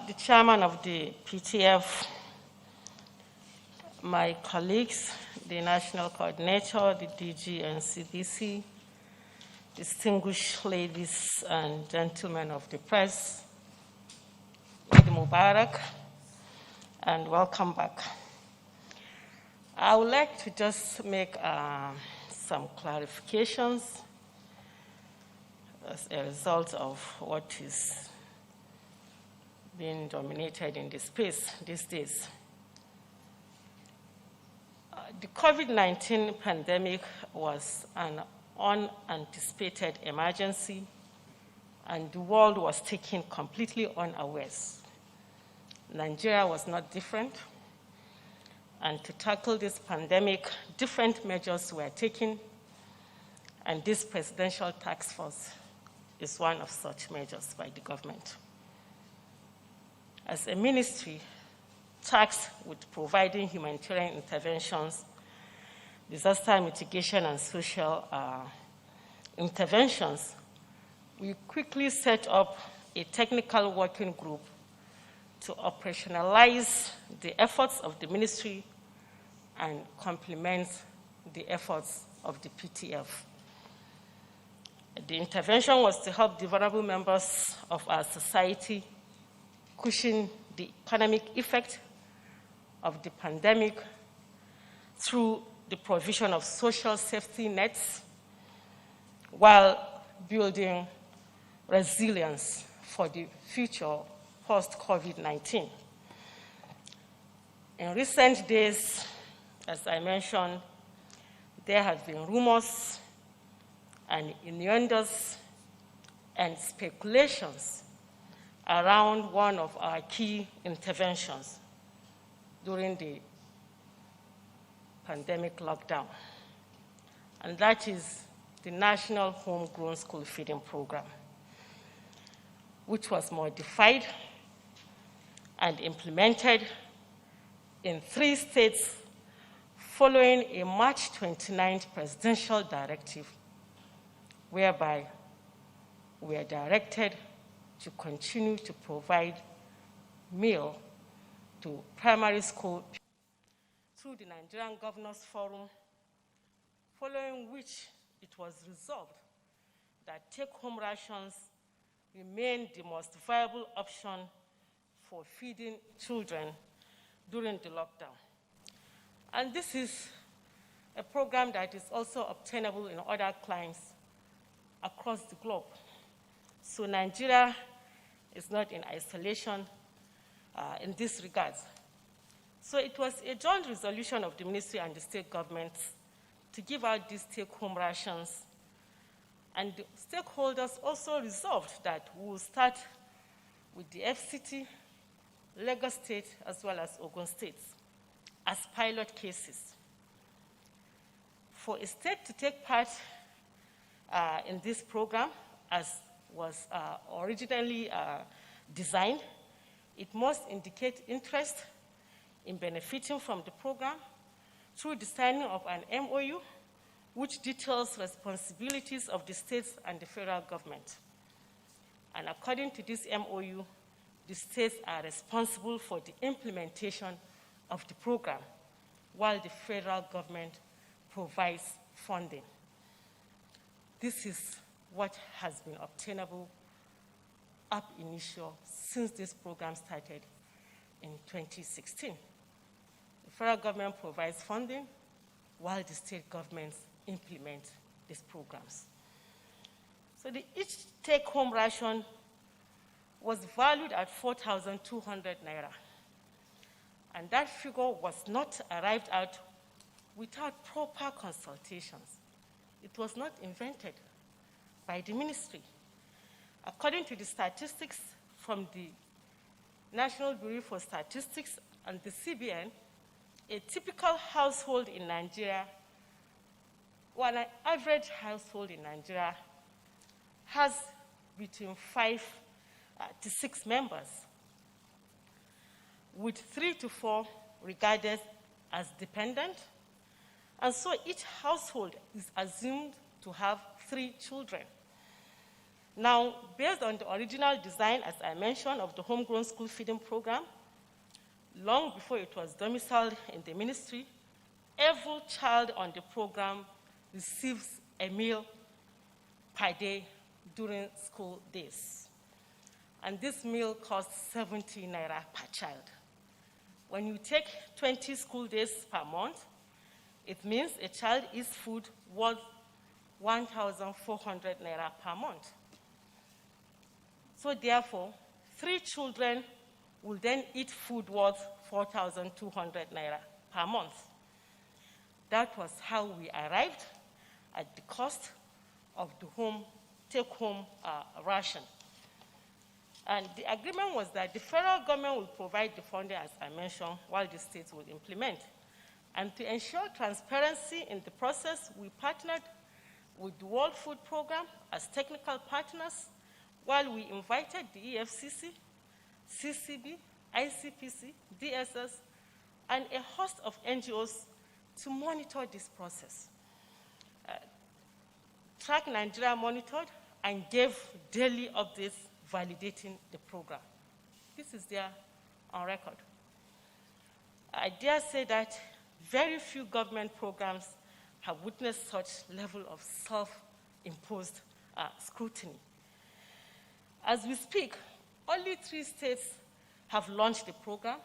the chairman of the PTF, my colleagues, the national coordinator, the DG and CDC, distinguished ladies and gentlemen of the press, Eid Mubarak, and welcome back. I would like to just make some clarifications as a result of what is being dominated in the space these days. The COVID-19 pandemic was an unanticipated emergency, and the world was taken completely unawares. Nigeria was not different, and to tackle this pandemic, different measures were taken, and this presidential task force is one of such measures by the government. As a ministry tasked with providing humanitarian interventions, disaster mitigation, and social interventions, we quickly set up a technical working group to operationalize the efforts of the ministry and complement the efforts of the PTF. The intervention was to help the vulnerable members of our society cushion the economic effect of the pandemic through the provision of social safety nets while building resilience for the future post-COVID-19. In recent days, as I mentioned, there have been rumors and innuendos and speculations around one of our key interventions during the pandemic lockdown, and that is the National Homegrown School Feeding Program, which was modified and implemented in 3 states following a March 29th presidential directive, whereby we are directed to continue to provide meal to primary school through the Nigerian Governors Forum, following which it was resolved that take-home rations remain the most viable option for feeding children during the lockdown. And this is a program that is also obtainable in other climes across the globe. So Nigeria is not in isolation in this regard. So it was a joint resolution of the ministry and the state governments to give out these take-home rations. And the stakeholders also resolved that we will start with the FCT, Lagos State, as well as Ogun State as pilot cases. For a state to take part in this program, as was originally designed, it must indicate interest in benefiting from the program through the signing of an MOU, which details responsibilities of the states and the federal government. And according to this MOU, the states are responsible for the implementation of the program, while the federal government provides funding. This is what has been obtainable ab initio since this program started in 2016. The federal government provides funding, while the state governments implement these programs. So each take-home ration was valued at 4,200 naira. And that figure was not arrived at without proper consultations. It was not invented by the ministry. According to the statistics from the National Bureau for Statistics and the CBN, a typical household in Nigeria, or an average household in Nigeria, has between 5 to 6 members, with 3 to 4 regarded as dependent. And so each household is assumed to have 3 children. Now, based on the original design, as I mentioned, of the homegrown school feeding program, long before it was domiciled in the ministry, every child on the program receives a meal per day during school days. And this meal costs 70 naira per child. When you take 20 school days per month, it means a child eats food worth 1,400 naira per month. So therefore, 3 children will then eat food worth 4,200 naira per month. That was how we arrived at the cost of the take-home ration. And the agreement was that the federal government will provide the funding, as I mentioned, while the states will implement. And to ensure transparency in the process, we partnered with the World Food Programme as technical partners, while we invited the EFCC, CCB, ICPC, DSS, and a host of NGOs to monitor this process. Track Nigeria monitored and gave daily updates validating the program. This is there on record. I dare say that very few government programs have witnessed such level of self-imposed scrutiny. As we speak, only 3 states have launched the program,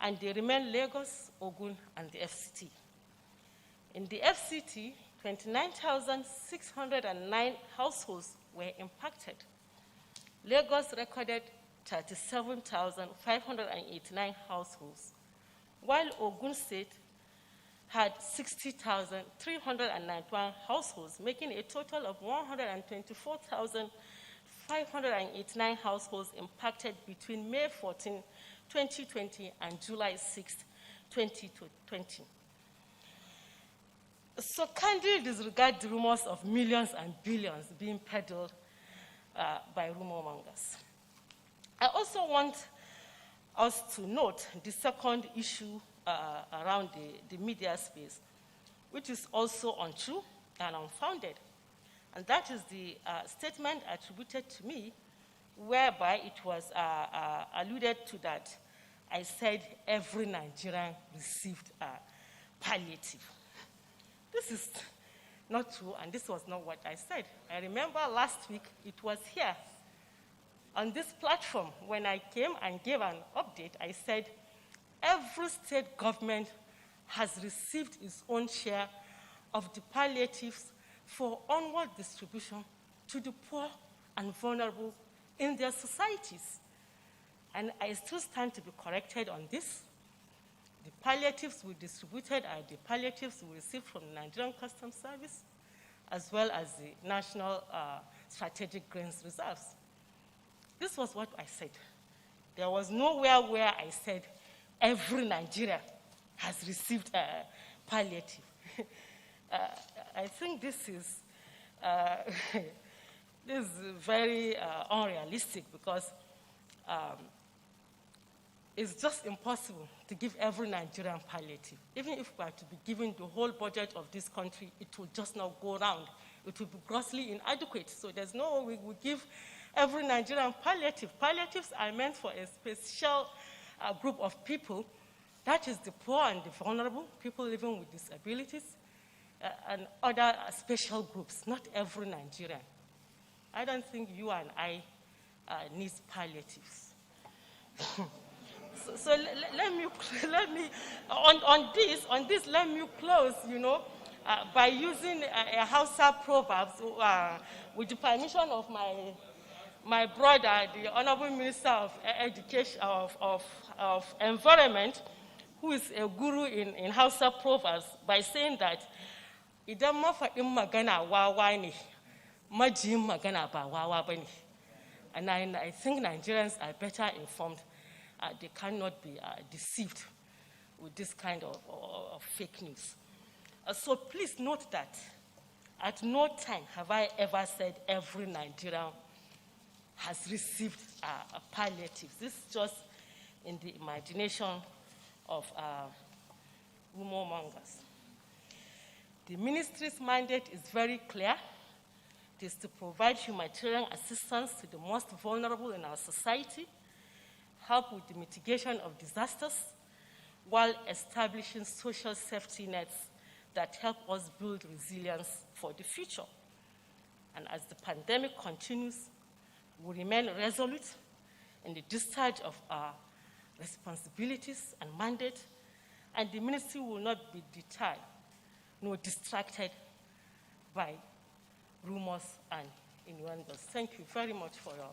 and they remain Lagos, Ogun, and the FCT. In the FCT, 29,609 households were impacted. Lagos recorded 37,589 households, while Ogun State had 60,391 households, making a total of 124,589 households impacted between May 14, 2020 and July 6, 2020. So kindly disregard the rumors of millions and billions being peddled by rumor mongers. I also want us to note the second issue around the media space, which is also untrue and unfounded. And that is the statement attributed to me, whereby it was alluded to that I said every Nigerian received palliative. This is not true, and this was not what I said. I remember last week it was here on this platform when I came and gave an update. I said every state government has received its own share of the palliatives for onward distribution to the poor and vulnerable in their societies. And I still stand to be corrected on this. The palliatives we distributed are the palliatives we received from the Nigerian Customs Service, as well as the National Strategic Grains Reserves. This was what I said. There was nowhere where I said every Nigerian has received palliative. I think this is very unrealistic, because it's just impossible to give every Nigerian palliative. Even if we are to be given the whole budget of this country, it will just not go around. It will be grossly inadequate. So there's no way we will give every Nigerian palliative. Palliatives are meant for a special group of people. That is the poor and the vulnerable, people living with disabilities, and other special groups, not every Nigerian. I don't think you and I need palliatives. So let me on this let me close, by using a Hausa proverb, with the permission of my brother, the Honorable Minister of Education of Environment, who is a guru in Hausa proverbs, by saying that idan mafaɗin magana wawa ne, majiyin magana ba wawa bane. And I think Nigerians are better informed. They cannot be deceived with this kind of fake news. So please note that at no time have I ever said every Nigerian has received palliatives. This is just in the imagination of rumor mongers. The ministry's mandate is very clear. It is to provide humanitarian assistance to the most vulnerable in our society, help with the mitigation of disasters, while establishing social safety nets that help us build resilience for the future. And as the pandemic continues, we remain resolute in the discharge of our responsibilities and mandate, and the ministry will not be deterred nor distracted by rumors and innuendos. Thank you very much for your